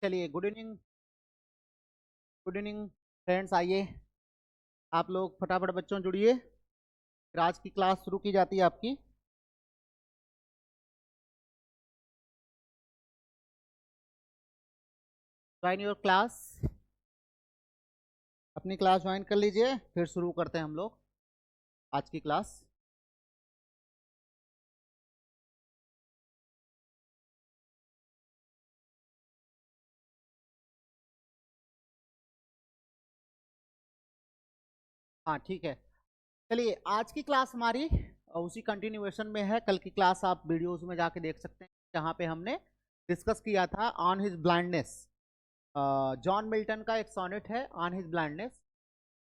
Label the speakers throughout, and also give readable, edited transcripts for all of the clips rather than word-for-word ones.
Speaker 1: चलिए, good evening friends. आइए आप लोग फटाफट बच्चों जुड़िए, फिर आज की क्लास शुरू की जाती है आपकी। ज्वाइन योर क्लास, अपनी क्लास ज्वाइन कर लीजिए, फिर शुरू करते हैं हम लोग आज की क्लास। हाँ ठीक है, चलिए आज की क्लास हमारी उसी कंटिन्यूएशन में है। कल की क्लास आप वीडियोस में जाके देख सकते हैं, जहाँ पे हमने डिस्कस किया था on his blindness. John Milton का एक सोनेट है ऑन हिज ब्लाइंडनेस,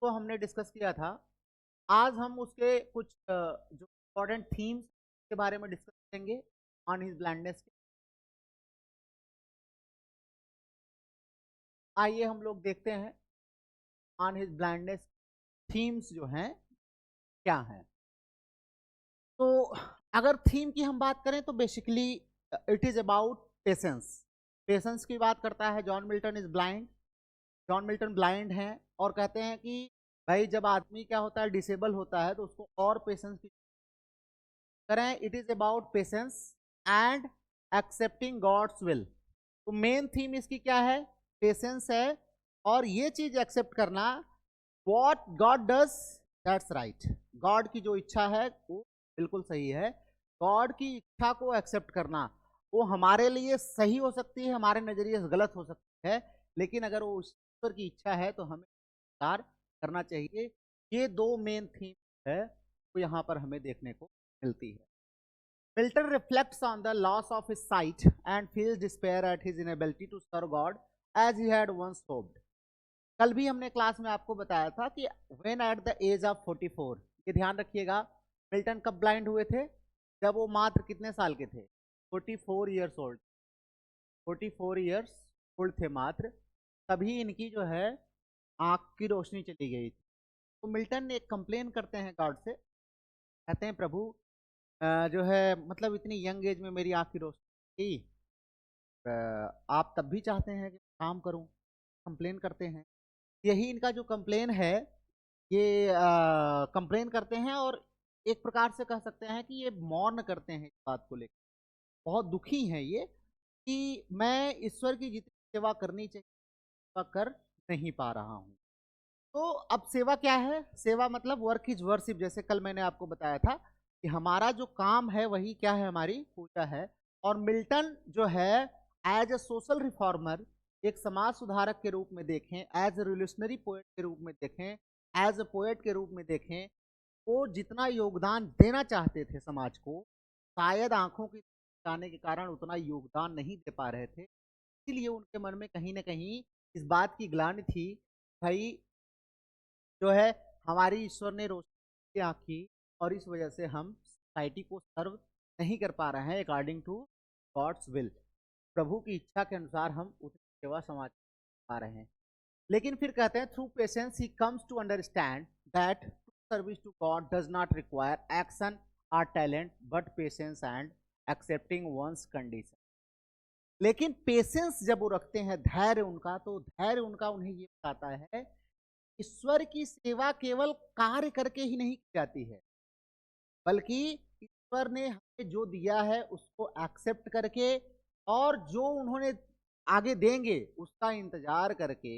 Speaker 1: तो हमने डिस्कस किया था। आज हम उसके कुछ जो इम्पोर्टेंट थीम्स के बारे में डिस्कस करेंगे ऑन हिज ब्लाइंडनेस के। आइए हम लोग देखते हैं ऑन हिज ब्लाइंडनेस थीम्स जो हैं क्या हैं। तो अगर थीम की हम बात करें तो basically it is about patience. Patience की बात करता है। John Milton is blind, John Milton blind हैं और कहते हैं कि भाई जब आदमी क्या होता है, डिसेबल होता है, तो उसको और पेशेंस की करें। It is about patience and accepting God's will. तो मेन थीम इसकी क्या है? पेशेंस है, और ये चीज एक्सेप्ट करना what God does that's right. God की जो इच्छा है वो बिल्कुल सही है। गॉड की इच्छा को एक्सेप्ट करना, वो हमारे लिए सही हो सकती है, हमारे नजरिए से गलत हो सकती है, लेकिन अगर वो ईश्वर की इच्छा है तो हमें स्वीकार करना चाहिए। ये दो मेन थीम है वो यहाँ पर हमें देखने को मिलती है। Milton reflects on the loss of his sight and feels despair at his inability to serve God as he had once hoped. कल भी हमने क्लास में आपको बताया था कि when at the age of 44, ये ध्यान रखिएगा, मिल्टन कब ब्लाइंड हुए थे? जब वो मात्र कितने साल के थे? 44 ईयर्स ओल्ड। 44 ईयर्स ओल्ड थे मात्र, तभी इनकी जो है आंख की रोशनी चली गई थी। तो मिल्टन एक कंप्लेन करते हैं गॉड से, कहते हैं प्रभु जो है मतलब इतनी यंग एज में मेरी आंख की रोशनी थी, आप तब भी चाहते हैं कि काम करूं। कंप्लेन करते हैं। यही इनका जो कंप्लेन है, ये कंप्लेन करते हैं और एक प्रकार से कह सकते हैं कि ये मौन करते हैं इस बात को लेकर। बहुत दुखी हैं ये कि मैं ईश्वर की जितनी सेवा करनी चाहिए सेवा कर नहीं पा रहा हूँ। तो अब सेवा क्या है? सेवा मतलब वर्क इज वर्शिप। जैसे कल मैंने आपको बताया था कि हमारा जो काम है वही क्या है? हमारी पूजा है। और मिल्टन जो है एज ए सोशल रिफॉर्मर, एक समाज सुधारक के रूप में देखें, एज ए रिवोल्यूशनरी पोएट के रूप में देखें, एज ए पोएट के रूप में देखें, वो जितना योगदान देना चाहते थे समाज को, शायद आंखों की जाने के कारण उतना योगदान नहीं दे पा रहे थे। इसीलिए उनके मन में कहीं ना कहीं इस बात की ग्लानि थी, भाई जो है हमारी ईश्वर ने रोशनी आंखी, और इस वजह से हम सोसाइटी को सर्व नहीं कर पा रहे हैं अकॉर्डिंग टू गॉड्स विल। प्रभु की इच्छा के अनुसार हम उतनी सेवा समाज पा रहे हैं। लेकिन फिर कहते हैं थ्रू पेशेंस ही comes to understand that service to God does not require action और talent but patience and accepting one's condition. लेकिन पेशेंस जब वो रखते हैं, धैर्य उनका, तो धैर्य उनका उन्हें ये बताता है ईश्वर की सेवा केवल कार्य करके ही नहीं की जाती है, बल्कि ईश्वर ने हमें जो दिया है उसको एक्सेप्ट करके, और जो उन्होंने आगे देंगे उसका इंतजार करके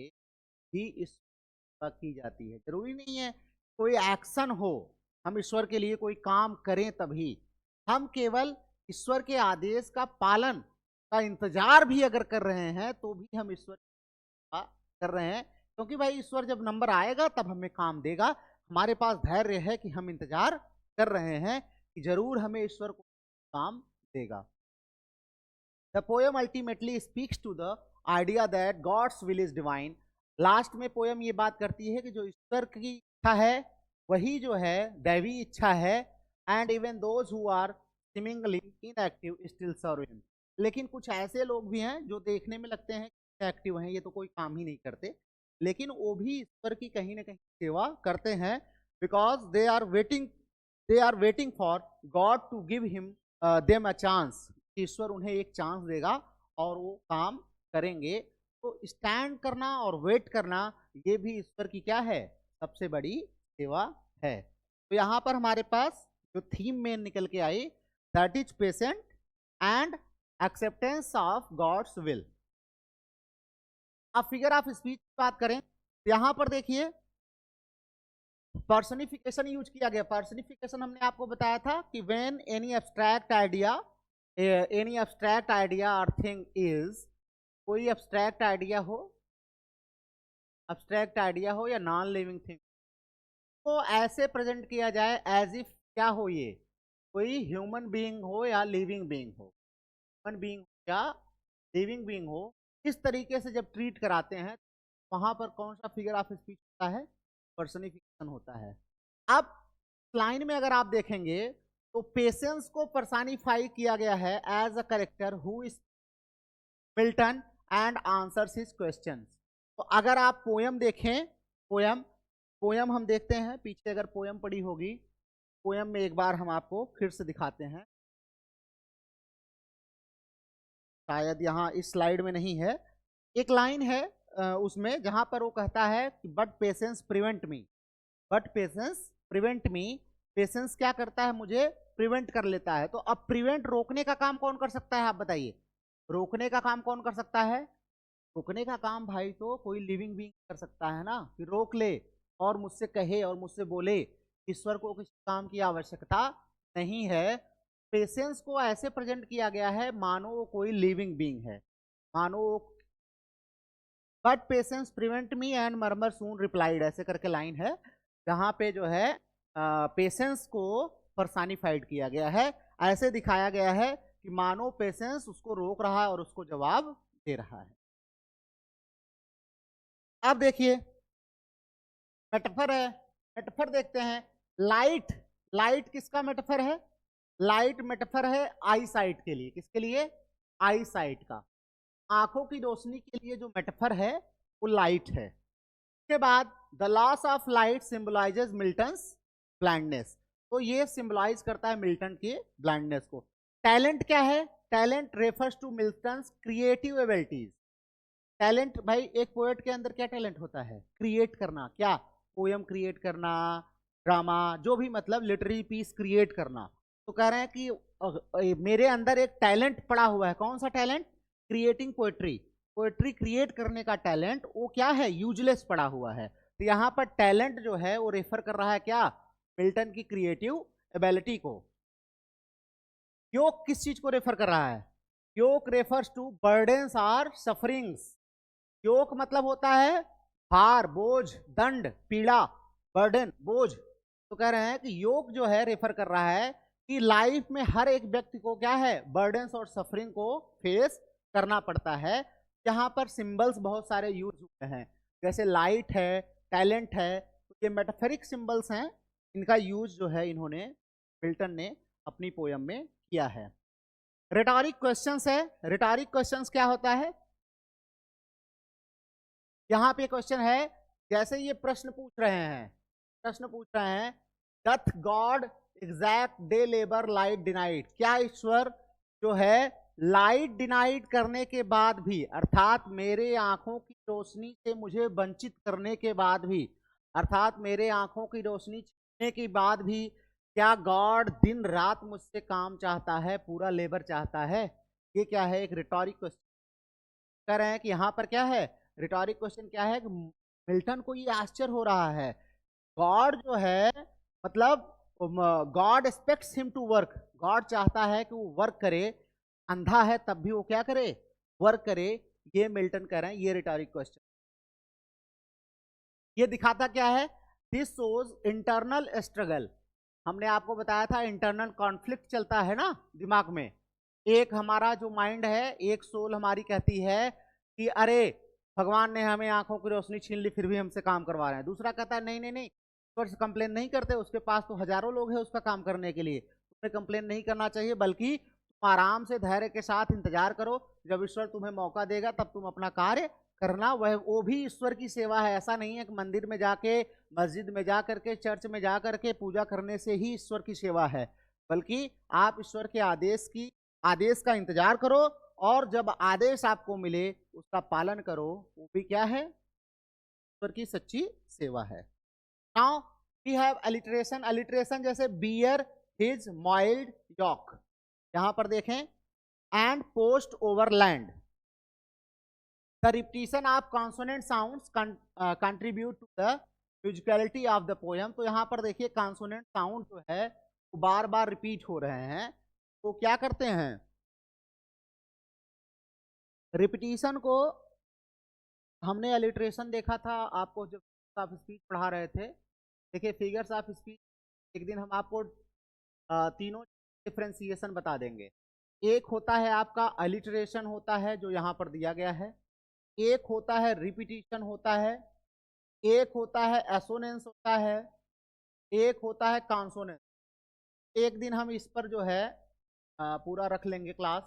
Speaker 1: भी इस सेवा की जाती है। जरूरी नहीं है कोई एक्शन हो, हम ईश्वर के लिए कोई काम करें तभी। हम केवल ईश्वर के आदेश का पालन का इंतजार भी अगर कर रहे हैं तो भी हम ईश्वर कर रहे हैं, क्योंकि भाई ईश्वर जब नंबर आएगा तब हमें काम देगा। हमारे पास धैर्य है कि हम इंतजार कर रहे हैं कि जरूर हमें ईश्वर को काम देगा। The poem ultimately speaks to the idea that God's will is divine. Last में पोएम ये बात करती है कि जो ईश्वर की इच्छा है वही जो है दैवी इच्छा है। And even those who are seemingly inactive still serve him. लेकिन कुछ ऐसे लोग भी हैं जो देखने में लगते हैं एक्टिव हैं, ये तो कोई काम ही नहीं करते, लेकिन वो भी ईश्वर की कहीं ना कहीं सेवा करते हैं, because they are waiting for God to give him them a chance. ईश्वर उन्हें एक चांस देगा और वो काम करेंगे। तो स्टैंड करना और वेट करना ये भी ईश्वर की क्या है, सबसे बड़ी सेवा है। तो यहाँ पर हमारे पास जो थीम मेन निकल के आई, that is patient and acceptance of God's will. अब फिगर ऑफ स्पीच की बात करें, यहां पर देखिए पर्सनिफिकेशन यूज किया गया। पर्सनिफिकेशन हमने आपको बताया था कि व्हेन एनी एब्स्ट्रैक्ट आइडिया और थिंग इज, कोई एब्स्ट्रैक्ट आइडिया हो या नॉन लिविंग थिंग, तो ऐसे प्रेजेंट किया जाए एज इफ क्या हो, ये कोई ह्यूमन बीइंग हो या लिविंग बीइंग हो, ह्यूमन बीइंग हो या लिविंग बीइंग हो। इस तरीके से जब ट्रीट कराते हैं वहां पर कौन सा फिगर ऑफ स्पीच होता है, पर्सनिफिकेशन होता है। अब लाइन में अगर आप देखेंगे तो पेशेंस को पर्सनिफाई किया गया है as a character who is Milton and answers his questions. तो अगर आप पोयम देखें, पोयम हम देखते हैं, पीछे अगर पोयम पड़ी होगी, पोयम में एक बार हम आपको फिर से दिखाते हैं, शायद यहाँ इस स्लाइड में नहीं है। एक लाइन है उसमें जहां पर वो कहता है कि but patience prevent me, but patience prevent me, patience क्या करता है, मुझे प्रिवेंट कर लेता है। तो अब प्रिवेंट रोकने का काम कौन कर सकता है, आप बताइए, रोकने का काम कौन कर सकता है? रोकने का काम भाई तो कोई लिविंग बीइंग कर सकता है ना, कि रोक ले और मुझसे कहे और मुझसे बोले। ईश्वर को किसी काम की आवश्यकता नहीं है। पेशेंस को ऐसे प्रेजेंट किया गया है मानो वो कोई लिविंग बीइंग है, मानो but patience prevent me and murmur soon replied, ऐसे करके लाइन है जहां पे जो है पेशेंस को पर्सनिफाइड किया गया है। ऐसे दिखाया गया है कि मानो पेशेंस उसको रोक रहा है और उसको जवाब दे रहा है। अब देखिए मेटाफर है, मेटाफर देखते हैं। लाइट, लाइट किसका मेटाफर है? लाइट मेटाफर है आई साइट के लिए। किसके लिए? आई साइट का, आंखों की रोशनी के लिए जो मेटाफर है वो लाइट है। उसके बाद the loss of light symbolizes Milton's blindness, तो ये सिंबलाइज करता है मिल्टन के ब्लाइंडनेस को। टैलेंट क्या है? Talent refers to Milton's creative abilities. Talent भाई एक पोएट के अंदर क्या टैलेंट होता है? क्रिएट करना। क्या? पोयम क्रिएट करना, ड्रामा, जो भी मतलब लिटरेरी पीस क्रिएट करना। तो कह रहे हैं कि मेरे अंदर एक टैलेंट पड़ा हुआ है। कौन सा talent? Creating poetry. Poetry create करने का टैलेंट वो क्या है? यूजलेस पड़ा हुआ है। तो यहां पर टैलेंट जो है वो रेफर कर रहा है क्या? मिल्टन की क्रिएटिव एबिलिटी को। योग किस चीज को रेफर कर रहा है? योग रेफर्स टू बर्डन्स और सफरिंग्स। योग मतलब होता है भार, बोझ, दंड, पीड़ा, बर्डन, बोझ। तो कह रहे हैं कि योग जो है रेफर कर रहा है कि लाइफ में हर एक व्यक्ति को क्या है? बर्डन्स और सफरिंग को फेस करना पड़ता है। यहाँ पर सिंबल्स बहुत सारे यूज हुए हैं, जैसे लाइट है, टैलेंट है, तो ये मेटाफोरिक सिंबल्स हैं। इनका यूज जो है इन्होंने, मिल्टन ने अपनी पोयम में किया है। रिटोरिक क्वेश्चंस है। रिटोरिक क्वेश्चंस क्या होता है? यहाँ पे क्वेश्चन है, जैसे ये प्रश्न पूछ रहे हैं, doth God exact day labour light denied, क्या ईश्वर जो है लाइट डिनाइड करने के बाद भी, अर्थात मेरे आंखों की रोशनी से मुझे वंचित करने के बाद भी, अर्थात मेरे आंखों की रोशनी छीनने के बाद भी, क्या गॉड दिन रात मुझसे काम चाहता है, पूरा लेबर चाहता है? ये क्या है? एक रिटोरिक क्वेश्चन कह रहे हैं कि यहाँ पर क्या है? रिटोरिक क्वेश्चन क्या है कि मिल्टन को ये आश्चर्य हो रहा है, गॉड जो है मतलब God expects him to work, God चाहता है कि वो वर्क करे, अंधा है तब भी वो क्या करे? वर्क करे। ये मिल्टन कह रहे हैं, ये रिटोरिक क्वेश्चन। ये दिखाता क्या है? This shows internal struggle. हमने आपको बताया था इंटरनल कॉन्फ्लिक्ट चलता है ना दिमाग में। एक हमारा जो माइंड है, एक सोल हमारी कहती है कि अरे भगवान ने हमें आंखों की रोशनी छीन ली फिर भी हमसे काम करवा रहे हैं। दूसरा कहता है नहीं नहीं नहीं, ईश्वर कंप्लेन नहीं करते, उसके पास तो हजारों लोग हैं उसका काम करने के लिए, तुम्हें कंप्लेन नहीं करना चाहिए, बल्कि तुम आराम से धैर्य के साथ इंतजार करो, जब ईश्वर तुम्हें मौका देगा तब तुम अपना कार्य करना। वह वो भी ईश्वर की सेवा है। ऐसा नहीं है कि मंदिर में जाके, मस्जिद में जा करके, चर्च में जा करके पूजा करने से ही ईश्वर की सेवा है, बल्कि आप ईश्वर के आदेश का इंतजार करो और जब आदेश आपको मिले उसका पालन करो, वो भी क्या है, ईश्वर की सच्ची सेवा है। Now we have alliteration. Alliteration जैसे बियर हिज माइल्ड यॉक, यहां पर देखें, and post over land, the repetition of consonant sounds contribute to the musicality of the poem. तो यहाँ पर देखिए कॉन्सोनेंट साउंड जो है वो बार बार रिपीट हो रहे हैं, तो क्या करते हैं, रिपीटिशन को, हमने अलिटरेशन देखा था आपको जब ऑफ स्पीच पढ़ा रहे थे। देखिए फिगर्स ऑफ स्पीच एक दिन हम आपको तीनों डिफ्रेंसिएशन बता देंगे। एक होता है आपका अलिटरेशन होता है जो यहाँ पर दिया गया है, एक होता है रिपीटिशन होता है, एक होता है एसोनेंस होता है, एक होता है कॉन्सोनेंस। एक दिन हम इस पर जो है पूरा रख लेंगे क्लास,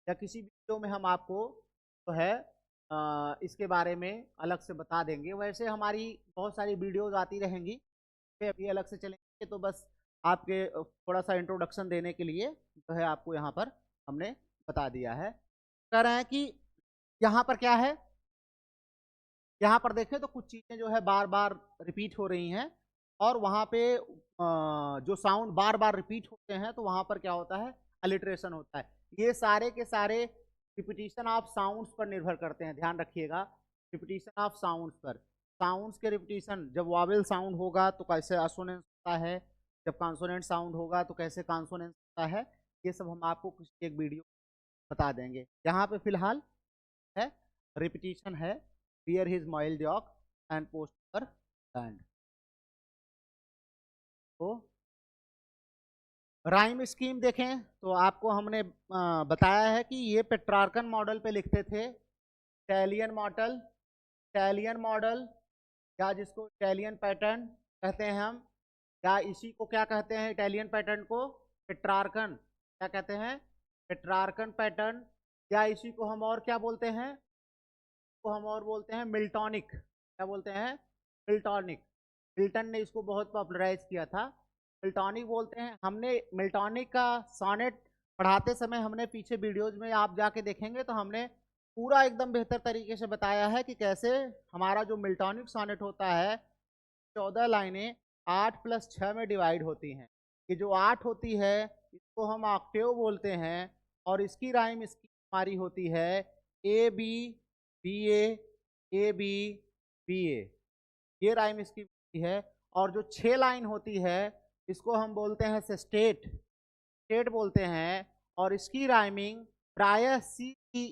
Speaker 1: या किसी वीडियो में हम आपको जो है इसके बारे में अलग से बता देंगे। वैसे हमारी बहुत सारी वीडियोज आती रहेंगी, अभी अलग से चलेंगे, तो बस आपके थोड़ा सा इंट्रोडक्शन देने के लिए जो है आपको यहाँ पर हमने बता दिया है। कह रहे हैं कि यहाँ पर क्या है, यहाँ पर देखें तो कुछ चीज़ें जो है बार बार रिपीट हो रही हैं, और वहाँ पे जो साउंड बार बार रिपीट होते हैं तो वहाँ पर क्या होता है, अलिटरेशन होता है। ये सारे के सारे रिपीटिशन ऑफ साउंड्स पर निर्भर करते हैं, ध्यान रखिएगा, रिपीटिशन ऑफ साउंड्स पर। साउंड्स के रिपीटिशन, जब वॉवेल साउंड होगा तो कैसे असोनेंस होता है, जब कॉन्सोनेंट साउंड होगा तो कैसे कॉन्सोनेंस होता है, ये सब हम आपको किसी एक वीडियो बता देंगे। यहाँ पे फिलहाल है रिपीटिशन है, bear his mild yoke and post पर लैंड। तो राइम स्कीम देखें तो आपको हमने बताया है कि ये पेट्रार्कन मॉडल पे लिखते थे, इटालियन मॉडल, इटालियन मॉडल या जिसको इटालियन पैटर्न कहते हैं हम, या इसी को क्या कहते हैं, इटालियन पैटर्न को पेट्रार्कन क्या कहते हैं, पेट्रार्कन पैटर्न, या इसी को हम और क्या बोलते हैं, को हम और बोलते हैं मिल्टॉनिक। क्या बोलते हैं, मिल्टॉनिक। मिल्टन ने इसको बहुत पॉपुलराइज किया था, मिल्टॉनिक बोलते हैं। हमने मिल्टॉनिक का सोनेट पढ़ाते समय हमने पीछे वीडियोज में आप जाके देखेंगे तो हमने पूरा एकदम बेहतर तरीके से बताया है कि कैसे हमारा जो मिल्टॉनिक सोनेट होता है 14 लाइनें 8+6 में डिवाइड होती हैं। ये जो 8 होती है इसको हम ऑक्टेव बोलते हैं, और इसकी राइम इसकी हमारी होती है A B B A B B A, ये राइम इसकी होती है। और जो 6 लाइन होती है इसको हम बोलते हैं सेस्टेट, स्टेट बोलते हैं, और इसकी राइमिंग प्रायः सी टी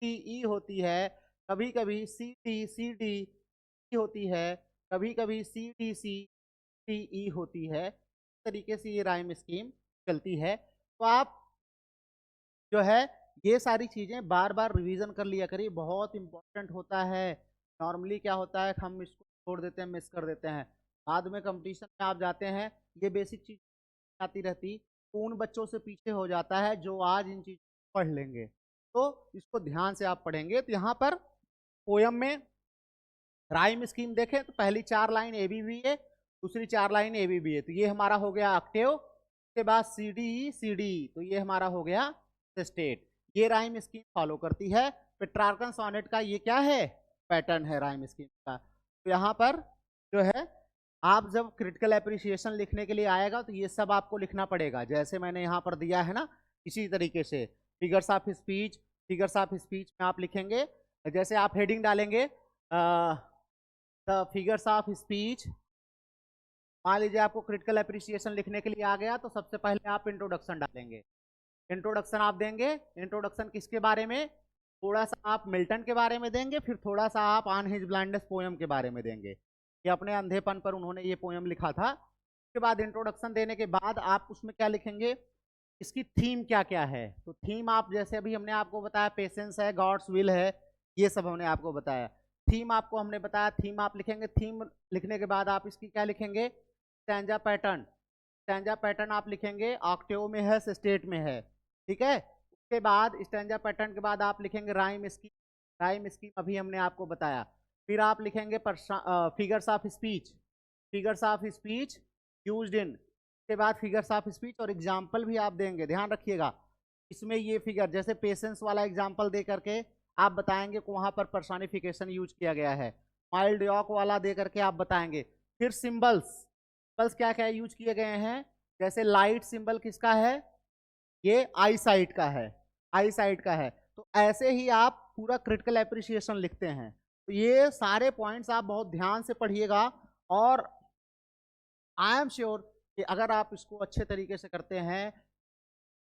Speaker 1: ई होती है, कभी कभी सी टी डी होती है, कभी कभी सी टी ई होती है। इस तरीके से ये राइम स्कीम चलती है। तो आप जो है ये सारी चीज़ें बार बार रिवीजन कर लिया करिए, बहुत इंपॉर्टेंट होता है। नॉर्मली क्या होता है, हम इसको छोड़ देते हैं, मिस कर देते हैं, बाद में कंपटीशन में आप जाते हैं ये बेसिक चीज़ आती रहती, तो उन बच्चों से पीछे हो जाता है जो आज इन चीज़ों को पढ़ लेंगे। तो इसको ध्यान से आप पढ़ेंगे। तो यहाँ पर पोयम में राइम स्कीम देखें तो पहली 4 लाइन ए बी बी ए, दूसरी 4 लाइन ए बी बी ए, तो ये हमारा हो गया ऑक्टेव। उसके बाद सी डी, तो ये हमारा हो गया स्टेट। ये राइम स्कीम फॉलो करती है। पेट्रार्कन सोनेट का ये क्या है, पैटर्न है राइम स्कीम का। तो यहाँ पर जो है आप जब क्रिटिकल एप्रिसिएशन लिखने के लिए आएगा तो ये सब आपको लिखना पड़ेगा, जैसे मैंने यहाँ पर दिया है ना, इसी तरीके से figures of speech, figures of speech में आप लिखेंगे, जैसे आप हेडिंग डालेंगे द फिगर्स ऑफ स्पीच, मान लीजिए आपको क्रिटिकल एप्रिसिएशन लिखने के लिए आ गया तो सबसे पहले आप इंट्रोडक्शन डालेंगे, इंट्रोडक्शन आप देंगे। इंट्रोडक्शन किसके बारे में, थोड़ा सा आप मिल्टन के बारे में देंगे, फिर थोड़ा सा आप ऑन हिज ब्लाइंडनेस पोयम के बारे में देंगे कि अपने अंधेपन पर उन्होंने ये पोयम लिखा था। उसके बाद इंट्रोडक्शन देने के बाद आप उसमें क्या लिखेंगे, इसकी थीम क्या क्या है। तो थीम आप जैसे अभी हमने आपको बताया पेशेंस है, गॉड्स विल है, ये सब हमने आपको बताया। थीम आपको हमने बताया, थीम आप लिखेंगे। थीम लिखने के बाद आप इसकी क्या लिखेंगे, स्टैंजा पैटर्न, स्टैंजा पैटर्न आप लिखेंगे, ऑक्टेव में है, स्टेट में है, ठीक है। उसके बाद स्टैंजा पैटर्न के बाद आप लिखेंगे राइम स्कीम, राइम स्कीम अभी हमने आपको बताया। फिर आप लिखेंगे figures of speech, figures of speech used in, उसके बाद फिगर्स ऑफ स्पीच और एग्जाम्पल भी आप देंगे, ध्यान रखिएगा। इसमें ये फिगर जैसे पेशेंस वाला एग्जांपल दे करके आप बताएंगे कि वहां पर पर्सोनिफिकेशन यूज किया गया है। माइल्ड यॉक वाला दे करके आप बताएंगे। फिर सिंबल्स, सिंबल्स क्या क्या यूज किए गए हैं, जैसे लाइट सिंबल किसका है, ये आई साइट का है, आई साइट का है। तो ऐसे ही आप पूरा क्रिटिकल एप्रिसिएशन लिखते हैं। तो ये सारे पॉइंट्स आप बहुत ध्यान से पढ़िएगा, और आई एम श्योर कि अगर आप इसको अच्छे तरीके से करते हैं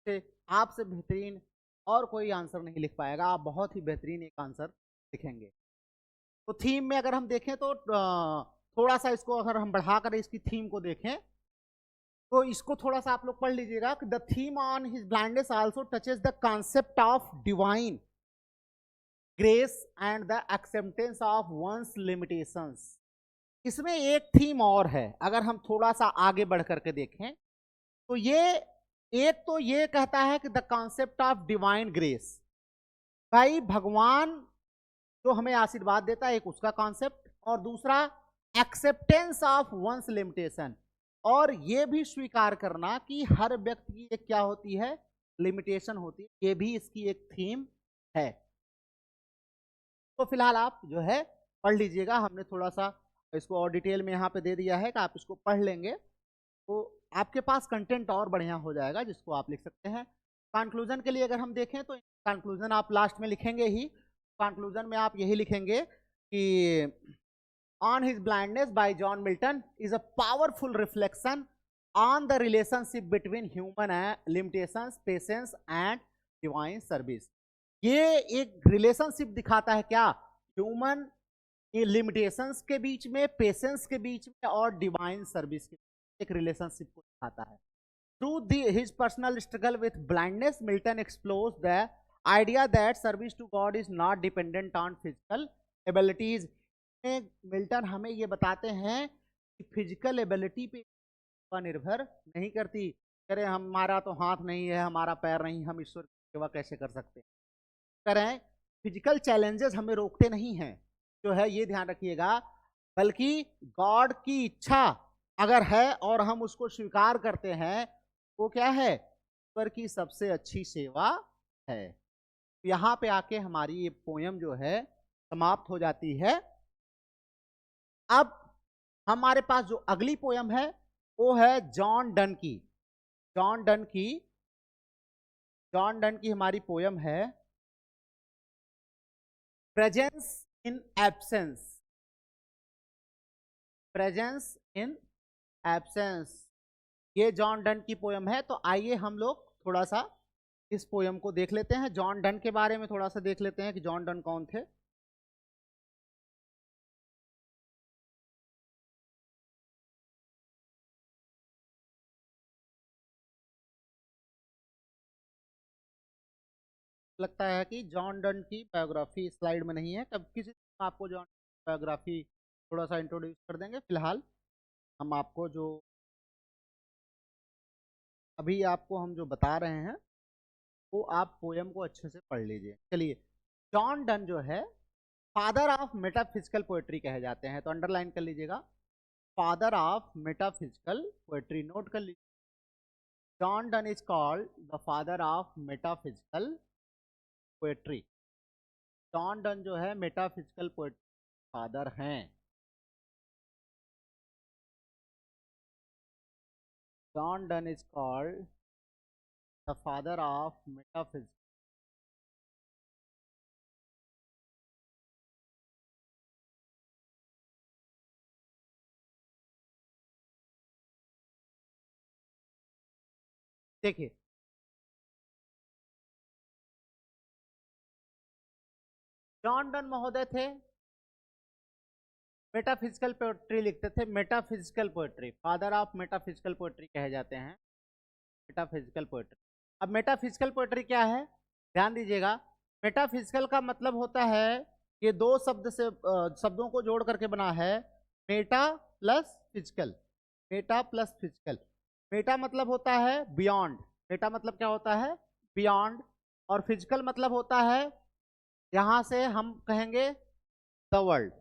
Speaker 1: से आपसे बेहतरीन और कोई आंसर नहीं लिख पाएगा, आप बहुत ही बेहतरीन एक आंसर लिखेंगे। तो थीम में अगर हम देखें तो थोड़ा सा इसको अगर हम बढ़ाकर इसकी थीम को देखें तो इसको थोड़ा सा आप लोग पढ़ लीजिएगा। The theme on his blindness also touches the concept of divine grace and the acceptance of one's limitations. इसमें एक थीम और है, अगर हम थोड़ा सा आगे बढ़ करके देखें तो ये एक तो ये कहता है कि the concept of divine grace, भाई भगवान जो हमें आशीर्वाद देता है, एक उसका कॉन्सेप्ट, और दूसरा एक्सेप्टेंस ऑफ वंस लिमिटेशन, और ये भी स्वीकार करना कि हर व्यक्ति की एक क्या होती है, लिमिटेशन होती है। ये भी इसकी एक थीम है। तो फिलहाल आप जो है पढ़ लीजिएगा, हमने थोड़ा सा इसको और डिटेल में यहाँ पे दे दिया है कि आप इसको पढ़ लेंगे तो आपके पास कंटेंट और बढ़िया हो जाएगा, जिसको आप लिख सकते हैं। कंक्लूजन के लिए अगर हम देखें तो कंक्लूजन आप लास्ट में लिखेंगे ही। कंक्लूजन में आप यही लिखेंगे कि on his blindness bye John Milton is a powerful reflection on the relationship between human limitations, patience and divine service. ये एक रिलेशनशिप दिखाता है क्या, ह्यूमन लिमिटेशंस के बीच में, पेशेंस के बीच में, और डिवाइन सर्विस के एक रिलेशनशिप को दिखाता है। Through his personal struggle with blindness, Milton explores the idea that service to God is not dependent on physical abilities। Milton हमें ये बताते हैं कि फिजिकल एबिलिटी पे निर्भर नहीं करती। करें हमारा तो हाथ नहीं है, हमारा पैर नहीं, हम ईश्वर की सेवा कैसे कर सकते हैं। करें फिजिकल चैलेंजेस हमें रोकते नहीं हैं, जो है ये ध्यान रखिएगा, बल्कि गॉड की इच्छा अगर है और हम उसको स्वीकार करते हैं, वो क्या है, ईश्वर की सबसे अच्छी सेवा है। यहाँ पे आके हमारी ये पोयम जो है समाप्त हो जाती है। अब हमारे पास जो अगली पोयम है वो है जॉन डन की। जॉन डन की हमारी पोयम है presence in absence. Presence in absence, ये जॉन डन की पोयम है। तो आइए हम लोग थोड़ा सा इस पोयम को देख लेते हैं, जॉन डन के बारे में थोड़ा सा देख लेते हैं कि जॉन डन कौन थे। लगता है कि जॉन डन की बायोग्राफी स्लाइड में नहीं है, कब किसी दिन आपको जॉन बायोग्राफी थोड़ा सा इंट्रोड्यूस कर देंगे। फिलहाल हम आपको जो अभी आपको हम जो बता रहे हैं वो आप पोयम को अच्छे से पढ़ लीजिए। चलिए, जॉन डन जो है फादर ऑफ मेटाफिजिकल पोएट्री कहे जाते हैं, तो अंडरलाइन कर लीजिएगा, father of metaphysical poetry, note कर लीजिए। John Donne is called the father of metaphysical poetry. John Donne जो है मेटाफिजिकल पोएट्री फादर हैं। John Donne is called the father of metaphysics. देखिए, जॉन डन महोदय थे, मेटाफिजिकल पोएट्री लिखते थे। Metaphysical poetry, father of metaphysical poetry कहे जाते हैं, मेटाफिजिकल पोएट्री। अब मेटाफिजिकल पोएट्री क्या है, ध्यान दीजिएगा। मेटाफिजिकल का मतलब होता है, ये दो शब्द से शब्दों को जोड़ करके बना है, Meta plus physical. Meta plus physical. Meta मतलब होता है बियॉन्ड, मेटा मतलब क्या होता है, बियॉन्ड। और फिजिकल मतलब होता है, यहां से हम कहेंगे द वर्ल्ड।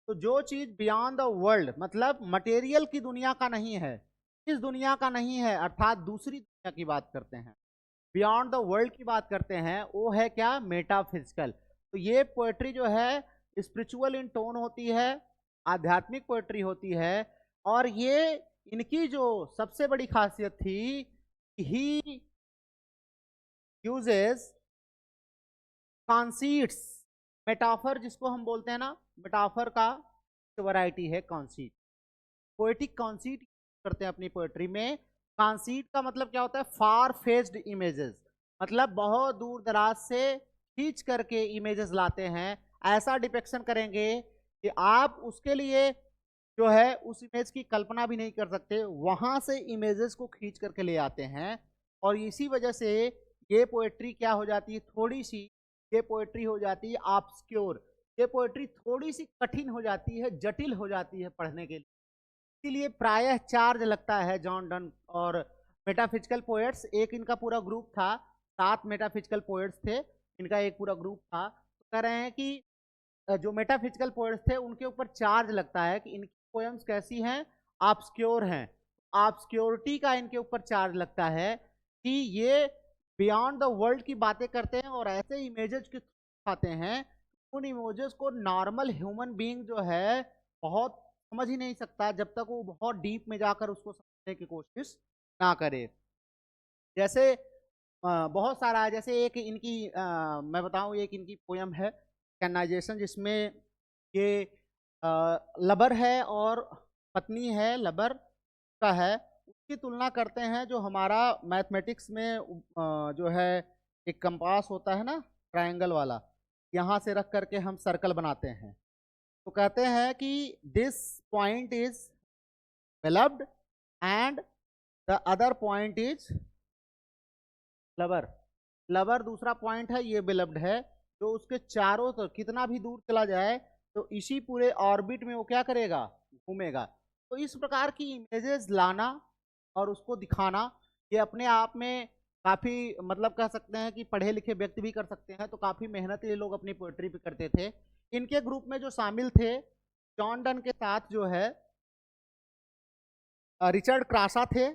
Speaker 1: तो जो चीज बियॉन्ड द वर्ल्ड मतलब मटेरियल की दुनिया का नहीं है, इस दुनिया का नहीं है, अर्थात दूसरी दुनिया की बात करते हैं, बियॉन्ड द वर्ल्ड की बात करते हैं, वो है क्या, मेटाफिजिकल। तो ये पोएट्री जो है स्पिरिचुअल इन टोन होती है, आध्यात्मिक पोएट्री होती है। और ये इनकी जो सबसे बड़ी खासियत थी, ही यूजेस कॉन्सीट्स, मेटाफर जिसको हम बोलते हैं ना, मेटाफर का वैरायटी है कॉन्सीट। पोएटिक कॉन्सीट करते हैं अपनी पोएट्री में। कॉन्सीट का मतलब क्या होता है, फार फेस्ड इमेजेस, मतलब बहुत दूर दराज से खींच करके इमेजेस लाते हैं। ऐसा डिपेक्शन करेंगे कि आप उसके लिए जो है उस इमेज की कल्पना भी नहीं कर सकते, वहां से इमेजेस को खींच करके ले आते हैं। और इसी वजह से ये पोएट्री क्या हो जाती है, थोड़ी सी ये पोएट्री हो जाती है ऑब्सक्योर। ये पोएट्री थोड़ी सी कठिन हो जाती है, जटिल हो जाती है पढ़ने के लिए। इसीलिए प्रायः चार्ज लगता है जॉन डन और मेटाफिजिकल पोएट्स, एक इनका पूरा ग्रुप था, 7 मेटाफिजिकल पोएट्स थे, इनका एक पूरा ग्रुप था। तो कह रहे हैं कि जो मेटाफिजिकल पोएट्स थे उनके ऊपर चार्ज लगता है कि इनकी पोएम्स कैसी हैं, ऑब्सक्योर हैं। ऑब्सक्योरिटी का इनके ऊपर चार्ज लगता है कि ये बियॉन्ड द वर्ल्ड की बातें करते हैं और ऐसे इमेजेस के आते हैं, उन इमेजेस को नॉर्मल ह्यूमन बीइंग जो है बहुत समझ ही नहीं सकता जब तक वो बहुत डीप में जाकर उसको समझने की कोशिश ना करे। जैसे बहुत सारा है, जैसे एक इनकी मैं बताऊं, एक इनकी पोयम है कैनाइजेशन, जिसमें ये लबर है और पत्नी है, लबर का है, उसकी तुलना करते हैं जो हमारा मैथमेटिक्स में जो है एक कंपास होता है ना, ट्रायंगल वाला, यहाँ से रख करके हम सर्कल बनाते हैं। तो कहते हैं कि this point is beloved and the other point is lover. Lover दूसरा पॉइंट है, ये beloved है। जो उसके चारों तरफ कितना भी दूर चला जाए तो इसी पूरे ऑर्बिट में वो क्या करेगा, घूमेगा। तो इस प्रकार की इमेजेस लाना और उसको दिखाना, ये अपने आप में काफी, मतलब कह सकते हैं कि पढ़े लिखे व्यक्ति भी कर सकते हैं। तो काफी मेहनत ये लोग अपनी पोएट्री पे करते थे। इनके ग्रुप में जो शामिल थे, जॉन डन के साथ जो है रिचर्ड क्रासा थे।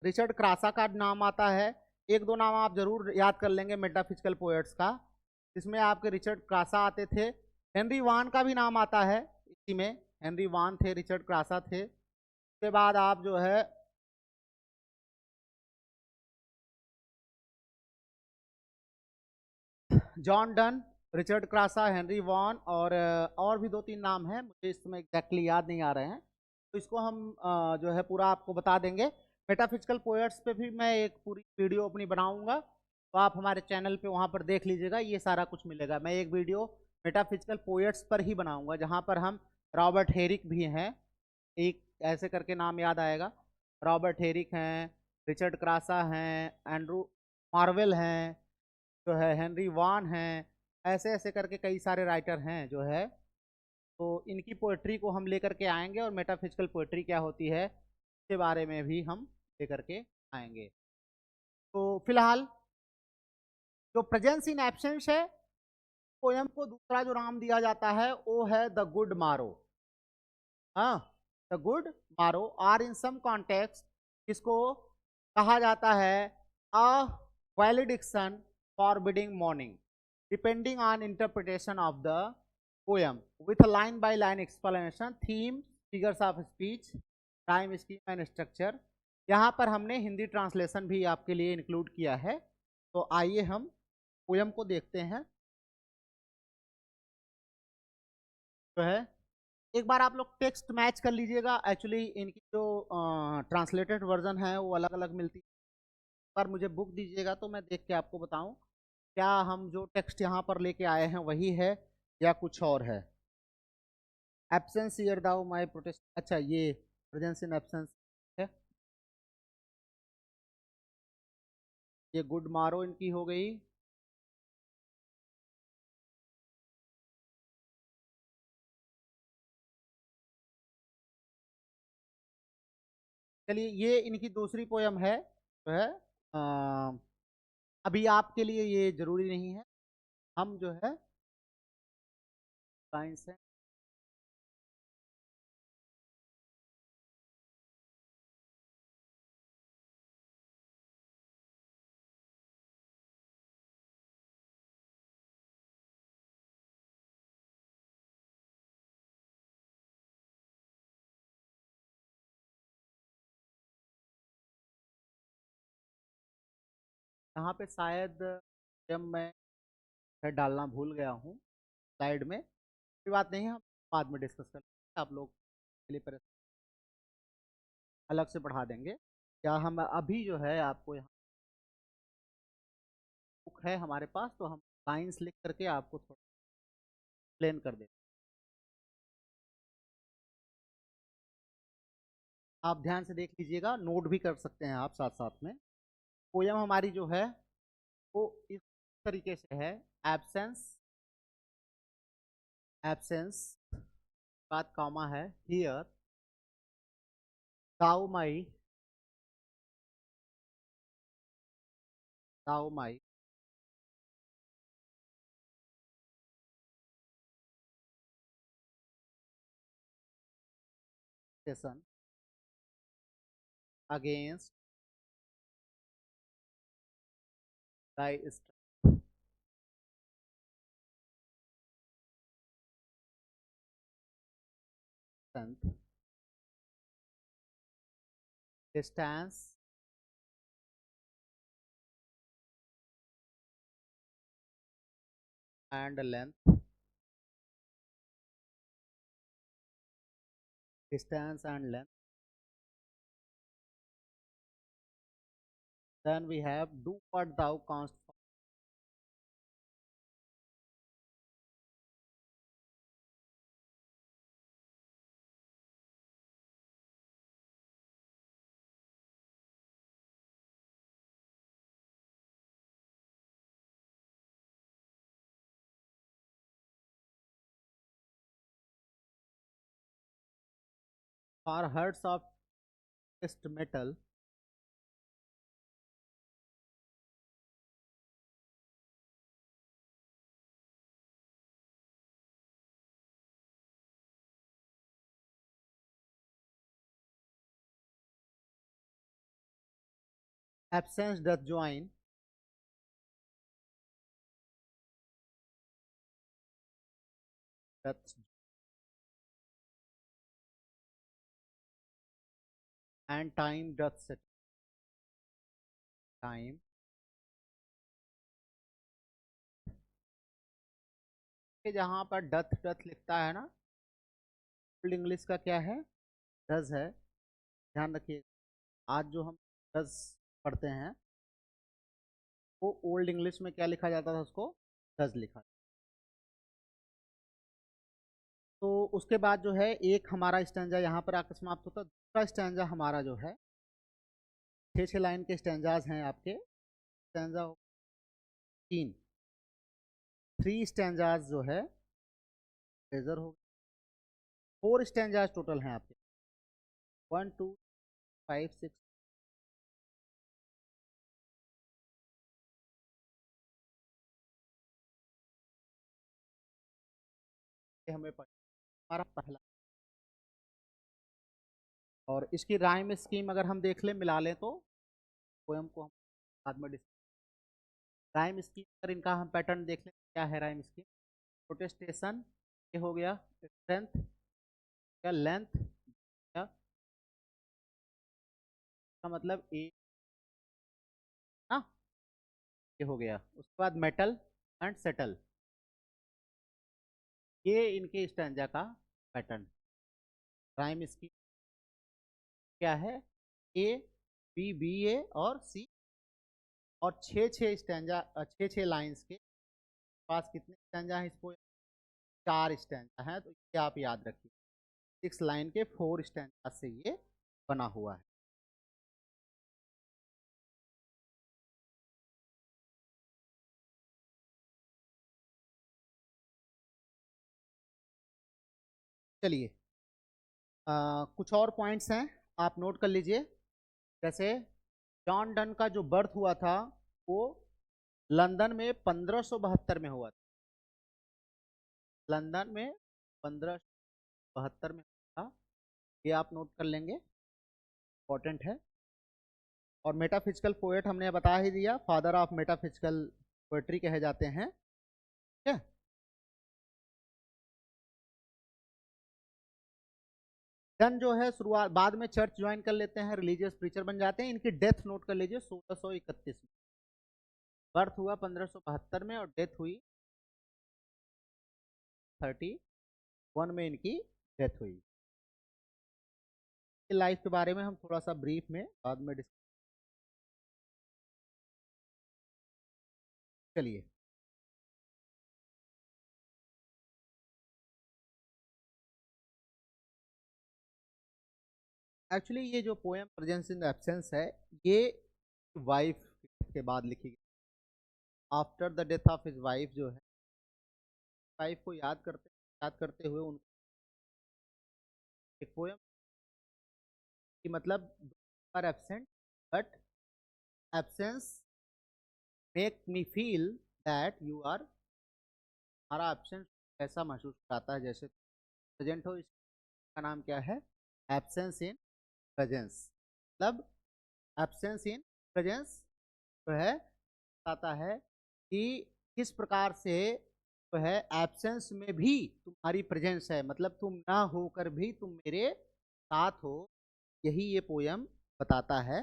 Speaker 1: रिचर्ड क्रासा का नाम आता है, एक दो नाम आप जरूर याद कर लेंगे मेटाफिजिकल पोएट्स का, इसमें आपके रिचर्ड क्रासा आते थे। हेनरी वान का भी नाम आता है इसी में, हेनरी वान थे, रिचर्ड क्रासा थे। उसके बाद आप जो है John Donne, Richard Crashaw, Henry Vaughan और भी 2-3 नाम हैं, मुझे इस समय एग्जैक्टली याद नहीं आ रहे हैं। तो इसको हम जो है पूरा आपको बता देंगे। मेटाफिजिकल पोएट्स पे भी मैं एक पूरी वीडियो अपनी बनाऊंगा, तो आप हमारे चैनल पे वहाँ पर देख लीजिएगा, ये सारा कुछ मिलेगा। मैं एक वीडियो मेटाफिजिकल पोएट्स पर ही बनाऊंगा, जहाँ पर हम रॉबर्ट हेरिक भी हैं, एक ऐसे करके नाम याद आएगा, रॉबर्ट हेरिक हैं, रिचर्ड क्रासा हैं, एंड्रू मार्वेल हैं, जो है हेनरी वान हैं, ऐसे ऐसे करके कई सारे राइटर हैं जो है। तो इनकी पोएट्री को हम लेकर के आएंगे और मेटाफिजिकल पोएट्री क्या होती है इसके बारे में भी हम लेकर के आएंगे। तो फिलहाल जो प्रेजेंस इन एब्सेंस है, पोयम को दूसरा जो नाम दिया जाता है वो है द गुड मारो। हाँ, the good morrow, or in some context इसको कहा जाता है a valediction forbidding mourning, depending on interpretation of the poem with a line by line explanation, theme, figures of speech, rhyme scheme and structure। यहाँ पर हमने Hindi translation भी आपके लिए इंक्लूड किया है। तो आइए हम पोयम को देखते हैं। जो है एक बार आप लोग टेक्स्ट मैच कर लीजिएगा, एक्चुअली इनकी जो ट्रांसलेटेड वर्जन है वो अलग अलग मिलती है। एक बार मुझे बुक दीजिएगा तो मैं देख के आपको बताऊं क्या हम जो टेक्स्ट यहाँ पर लेके आए हैं वही है या कुछ और है। Absence hear thou my protest, अच्छा ये प्रेजेंस इन एब्सेंस है। ये गुड मारो इनकी हो गई। चलिए ये इनकी दूसरी पोयम है, जो है अ, अभी आपके लिए ये जरूरी नहीं है, हम जो है साइंस है। यहाँ पे शायद जब मैं डालना भूल गया हूँ स्लाइड में, कोई बात नहीं, हम बाद में डिस्कस कर लेंगे, आप लोग के लिए अलग से पढ़ा देंगे। क्या हम अभी जो है आपको यहाँ बुक है हमारे पास, तो हम लाइंस लिख करके आपको थोड़ा एक्सप्लेन कर देते हैं। आप ध्यान से देख लीजिएगा, नोट भी कर सकते हैं आप साथ साथ में। पोयम हमारी जो है वो इस तरीके से है। एब्सेंस, एब्सेंस बाद कॉमा है, hear thou my, thou my session against thy strength, distance and length, distance and length. Then we have do what thou canst. For herds of test metal, absence doth join doth and time doth set time. जहां पर doth doth लिखता है ना, old English का क्या है, does है। ध्यान रखिए, आज जो हम डज पढ़ते हैं वो ओल्ड इंग्लिश में क्या लिखा जाता था, उसको डज लिखा। तो उसके बाद जो है एक हमारा स्टैंजा यहाँ पर आकर समाप्त होता है। दूसरा स्टैंजा हमारा जो है 6 लाइन के स्टैंजाज हैं आपके। स्टैंजा 3, 3 स्टैंजाज जो है रेजर हो। 4 स्टैंजाज टोटल हैं आपके, 1 2 5 6। हमें हमारा पहला, और इसकी राइम स्कीम अगर हम देख लें, मिला लें, तो पोएम को हम बाद में राइम स्कीम अगर इनका हम पैटर्न देख लें, क्या है राइम स्कीम। प्रोटेस्टेशन ये हो गया, स्ट्रेंथ या लेंथ या का मतलब ए ना, ये हो गया। उसके बाद मेटल एंड सेटल, ये इनके स्टैंजा का पैटर्न। राइम स्कीम क्या है, ए बी बी ए और सी, और 6 स्टैंजा, 6 लाइंस के पास कितने स्टैंजा हैं, इसको 4 स्टैंजा हैं, तो ये आप याद रखिए। 6 लाइन के 4 स्टैंजा से ये बना हुआ है। चलिए, कुछ और पॉइंट्स हैं, आप नोट कर लीजिए। जैसे जॉन डन का जो बर्थ हुआ था वो लंदन में 1572 में हुआ था। लंदन में 1572 में था, ये आप नोट कर लेंगे, इंपॉर्टेंट है। और मेटाफिजिकल पोएट हमने बता ही दिया, फादर ऑफ मेटाफिजिकल पोएट्री कहे जाते हैं, ठीक है। डन जो है शुरुआत, बाद में चर्च ज्वाइन कर लेते हैं, रिलीजियस प्रीचर बन जाते हैं। इनकी डेथ नोट कर लीजिए 1631 में। बर्थ हुआ 1572 में और डेथ हुई 31 में इनकी डेथ हुई। लाइफ के बारे में हम थोड़ा सा ब्रीफ में बाद में डिस्कस। चलिए, एक्चुअली ये जो पोएम प्रेजेंस इन एब्सेंस है, ये वाइफ के बाद लिखी गई। After the death of his wife जो है, वाइफ को याद करते हुए उनको एक पोएम कि मतलब are absent but absence make me feel that you are, हमारा एब्सेंस ऐसा महसूस कराता है जैसे प्रेजेंट हो। इसका नाम क्या है? Absence in presence. मतलब एब्सेंस इन प्रेजेंस जो है बताता है कि किस प्रकार से जो है एब्सेंस में भी तुम्हारी प्रेजेंस है, मतलब तुम ना होकर भी तुम मेरे साथ हो। यही ये पोयम बताता है।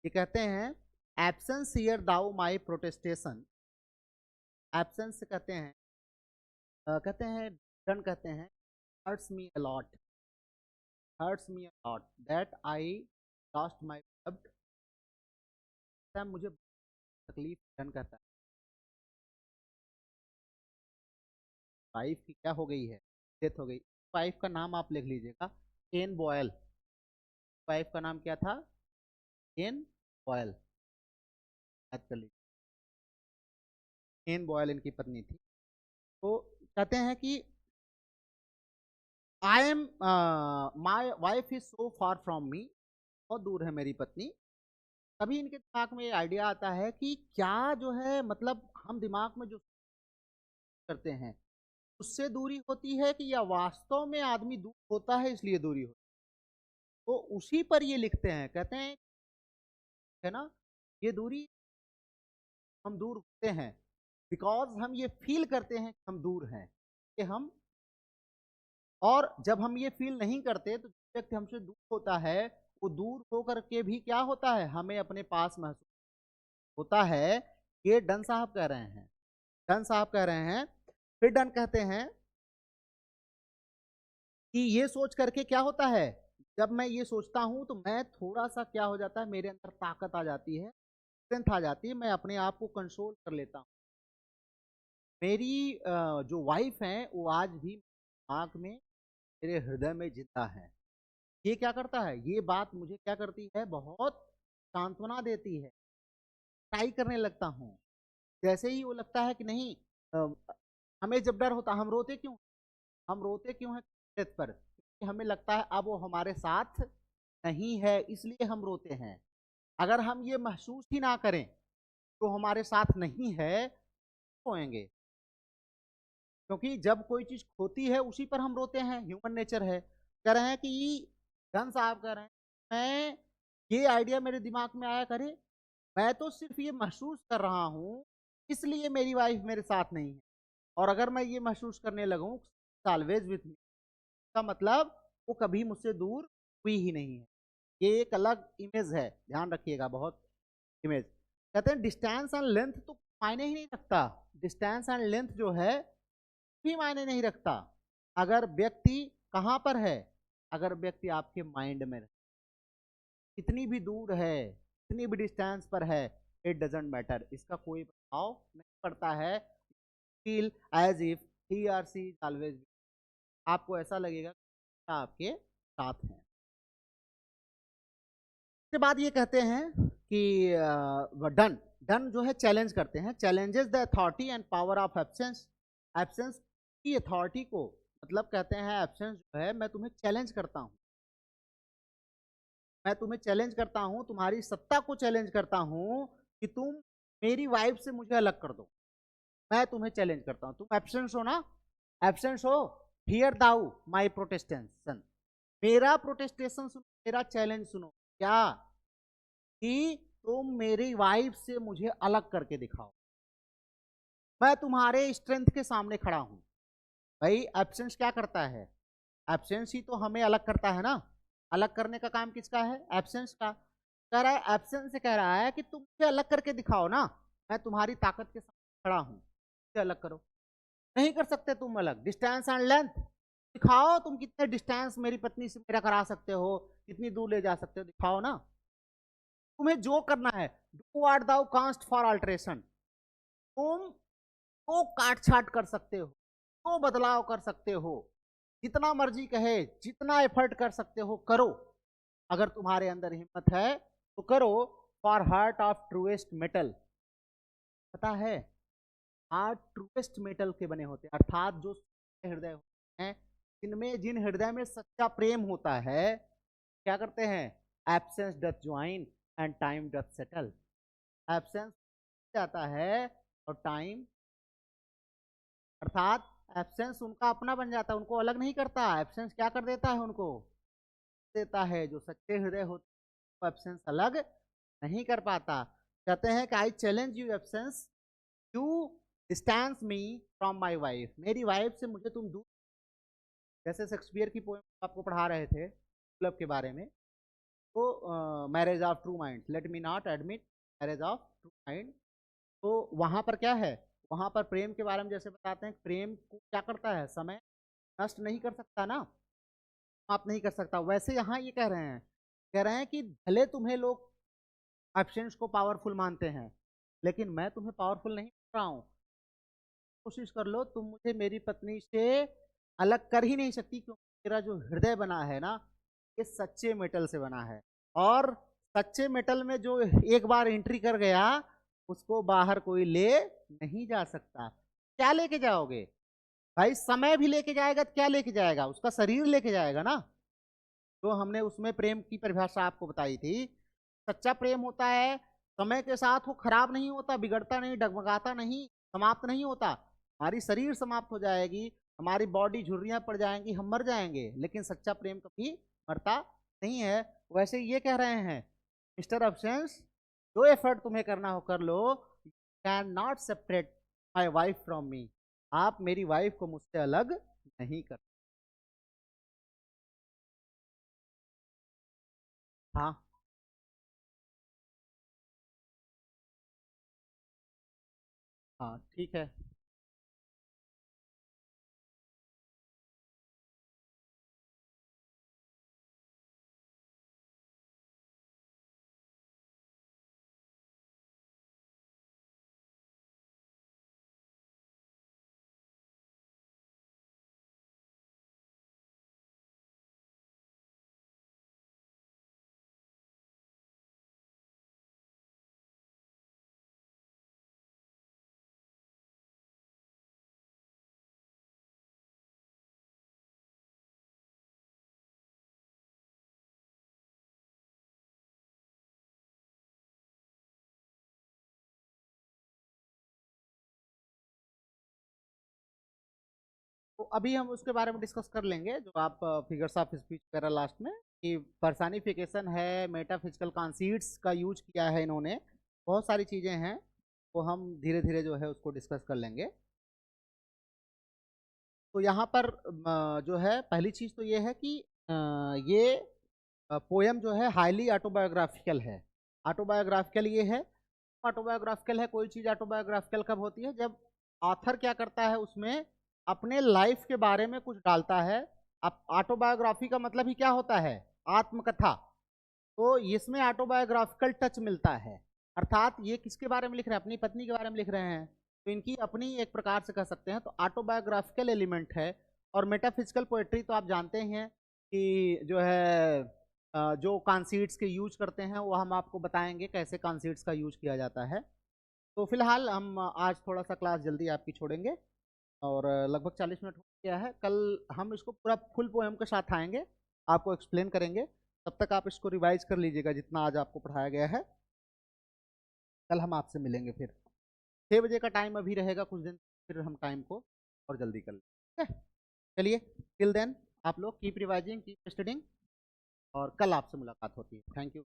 Speaker 1: ये कहते हैं absence hear thou my protestation. Absence कहते हैं डन कहते हैं hurts me a lot, hurts me a lot that I lost my loved. मुझे तकलीफ डन कहता है वाइफ की क्या हो गई है, डेथ हो गई। वाइफ का नाम आप लिख लीजिएगा, एन बॉयल। वाइफ का नाम क्या था? Anne Boyle. याद कर लीजिए, एन बॉयल इनकी पत्नी थी। तो कहते हैं कि I am my wife is so far from me, बहुत दूर है मेरी पत्नी। तभी इनके दिमाग में ये आइडिया आता है कि क्या जो है, मतलब हम दिमाग में जो करते हैं उससे दूरी होती है कि या वास्तव में आदमी दूर होता है इसलिए दूरी होती है। तो उसी पर ये लिखते हैं, कहते हैं है ना, ये दूरी हम दूर होते हैं बिकॉज हम ये फील करते हैं कि हम दूर हैं, कि हम, और जब हम ये फील नहीं करते तो जो व्यक्ति हमसे दूर होता है वो दूर होकर के भी क्या होता है, हमें अपने पास महसूस होता है। ये डन साहब कह रहे हैं, डन साहब कह रहे हैं। फिर डन कहते हैं कि ये सोच करके क्या होता है, जब मैं ये सोचता हूं तो मैं थोड़ा सा क्या हो जाता है, मेरे अंदर ताकत आ जाती है, स्ट्रेंथ आ जाती है, मैं अपने आप को कंट्रोल कर लेता हूँ। मेरी जो वाइफ है वो आज भी दिमाग में, मेरे हृदय में जिंदा है। ये क्या करता है, ये बात मुझे क्या करती है, बहुत सांत्वना देती है। ट्राई करने लगता हूँ जैसे ही वो लगता है कि नहीं, अ, हमें जब डर होता, हम रोते क्यों, हम रोते क्यों हैं डेथ पर, क्योंकि हमें लगता है अब वो हमारे साथ नहीं है, इसलिए हम रोते हैं। अगर हम ये महसूस ही ना करें तो हमारे साथ नहीं है, रोएंगे। क्योंकि जब कोई चीज खोती है उसी पर हम रोते हैं, ह्यूमन नेचर है। कह रहे हैं कि धन साहब कह रहे हैं, मैं ये आइडिया मेरे दिमाग में आया करे, मैं तो सिर्फ ये महसूस कर रहा हूँ इसलिए मेरी वाइफ मेरे साथ नहीं है। और अगर मैं ये महसूस करने लगूँ ऑलवेज विथ मी, का मतलब वो कभी मुझसे दूर हुई ही नहीं है। ये एक अलग इमेज है, ध्यान रखिएगा बहुत। इमेज कहते हैं डिस्टेंस एंड लेंथ तो मायने ही नहीं रखता, डिस्टेंस एंड लेंथ जो है भी मायने नहीं रखता अगर व्यक्ति कहाँ पर है, अगर व्यक्ति आपके माइंड में है। कितनी भी दूर है, कितनी भी डिस्टेंस पर है, इट डजेंट मैटर, इसका कोई प्रभाव नहीं पड़ता है। Feel as if he are see is always, आपको ऐसा लगेगा आपके साथ हैं। उसके बाद ये कहते हैं कि डन, डन जो है चैलेंज करते हैं, challenges the authority and power of absence. Absence की अथॉरिटी को, मतलब कहते हैं एब्सेंस जो है, मैं तुम्हें चैलेंज करता हूं, मैं तुम्हें चैलेंज करता हूं, तुम्हारी सत्ता को चैलेंज करता हूं कि तुम मेरी वाइफ से मुझे अलग कर दो। मैं तुम्हें चैलेंज करता हूं, तुम एब्सेंस हो ना, एब्सेंस हो, हियर दाउ माई प्रोटेस्टेशन, मेरा प्रोटेस्टेशन सुनो, मेरा चैलेंज सुनो। क्या? कि तुम मेरी वाइफ से मुझे अलग करके दिखाओ, मैं तुम्हारे स्ट्रेंथ के सामने खड़ा हूं। भाई एब्सेंस क्या करता है, एब्सेंस ही तो हमें अलग करता है ना, अलग करने का काम किसका है, एब्सेंस का। कह रहा है, एब्सेंस से कह रहा है कि तुम मुझे अलग करके दिखाओ ना, मैं तुम्हारी ताकत के साथ खड़ा हूं, इसे अलग करो। नहीं कर सकते तुम अलग। डिस्टेंस एंड लेंथ दिखाओ, तुम कितने डिस्टेंस मेरी पत्नी से मेरा करा सकते हो, कितनी दूर ले जा सकते हो, दिखाओ ना। तुम्हें जो करना है, do what thou canst for alteration, तुम तो काट छाट कर सकते हो, तो बदलाव कर सकते हो, जितना मर्जी कहे, जितना एफर्ट कर सकते हो करो। अगर तुम्हारे अंदर हिम्मत है तो करो। For heart of truest metal, पता है हार्ट ट्रूएस्ट मेटल के बने होते हैं, अर्थात जो हृदय होते हैं, जिनमें जिन हृदय में सच्चा प्रेम होता है, क्या करते हैं, absence doth join and time doth settle. Absence जाता है और टाइम, अर्थात एब्सेंस उनका अपना बन जाता है, उनको अलग नहीं करता। एब्सेंस क्या कर देता है, उनको देता है। जो सच्चे हृदय होते हैं वो एब्सेंस अलग नहीं कर पाता। कहते हैं कि I challenge you absence, you distance me from my wife, मेरी वाइफ से मुझे तुम दूर। जैसे शेक्सपियर की पोएम आपको पढ़ा रहे थे क्लब के बारे में, तो marriage of true mind, let me not admit marriage of true mind. तो वहां पर क्या है, वहां पर प्रेम के बारे में जैसे बताते हैं, प्रेम को क्या करता है, समय नष्ट नहीं कर सकता ना, आप नहीं कर सकता। वैसे यहाँ ये कह रहे हैं कि भले तुम्हें लोग एब्सेंस को पावरफुल मानते हैं, लेकिन मैं तुम्हें पावरफुल नहीं मान रहा हूँ। कोशिश कर लो, तुम मुझे मेरी पत्नी से अलग कर ही नहीं सकती, क्योंकि मेरा जो हृदय बना है ना, ये सच्चे मेटल से बना है। और सच्चे मेटल में जो एक बार एंट्री कर गया, उसको बाहर कोई ले नहीं जा सकता। क्या लेके जाओगे भाई, समय भी लेके जाएगा तो क्या लेके जाएगा, उसका शरीर लेके जाएगा ना। तो हमने उसमें प्रेम की परिभाषा आपको बताई थी। सच्चा प्रेम होता है समय के साथ वो खराब नहीं होता, बिगड़ता नहीं, डगमगाता नहीं, समाप्त नहीं होता। हमारी शरीर समाप्त हो जाएगी, हमारी बॉडी झुर्रियां पड़ जाएंगी, हम मर जाएंगे, लेकिन सच्चा प्रेम कभी मरता नहीं है। वैसे ये कह रहे हैं मिस्टर अब्सेंस, जो एफर्ट तुम्हें करना हो कर लो, can not separate my wife from me, आप मेरी वाइफ को मुझसे अलग नहीं कर। हाँ हाँ ठीक है। तो अभी हम उसके बारे में डिस्कस कर लेंगे, जो आप फिगर्स ऑफ स्पीच वगैरह लास्ट में, कि पर्सनिफिकेशन है, मेटाफिजिकल कॉन्सीट्स का यूज किया है इन्होंने, बहुत सारी चीज़ें हैं, वो हम धीरे धीरे जो है उसको डिस्कस कर लेंगे। तो यहाँ पर जो है पहली चीज़ तो ये है कि ये पोयम जो है हाईली ऑटोबायोग्राफिकल है। ऑटोबायोग्राफिकल ये है, ऑटोबायोग्राफिकल है, कोई चीज़ ऑटोबायोग्राफिकल कब होती है, जब ऑथर क्या करता है उसमें अपने लाइफ के बारे में कुछ डालता है। अब ऑटोबायोग्राफी का मतलब ही क्या होता है, आत्मकथा। तो इसमें ऑटोबायोग्राफिकल टच मिलता है, अर्थात ये किसके बारे में लिख रहे हैं, अपनी पत्नी के बारे में लिख रहे हैं, तो इनकी अपनी एक प्रकार से कह सकते हैं, तो ऑटोबायोग्राफिकल एलिमेंट है। और मेटाफिजिकल पोएट्री तो आप जानते ही हैं कि जो है जो कॉन्सीट्स के यूज करते हैं, वो हम आपको बताएंगे कैसे कॉन्सीट्स का यूज किया जाता है। तो फिलहाल हम आज थोड़ा सा क्लास जल्दी आपकी छोड़ेंगे, और लगभग 40 मिनट हो गया है। कल हम इसको पूरा फुल पोएम के साथ आएंगे, आपको एक्सप्लेन करेंगे। तब तक आप इसको रिवाइज कर लीजिएगा जितना आज आपको पढ़ाया गया है। कल हम आपसे मिलेंगे फिर। 6 बजे का टाइम अभी रहेगा कुछ दिन, फिर हम टाइम को और जल्दी कर लेंगे, ठीक है। चलिए, टिल देन आप लोग कीप रिवाइजिंग, कीप स्टडिंग, और कल आपसे मुलाकात होती है। Thank you.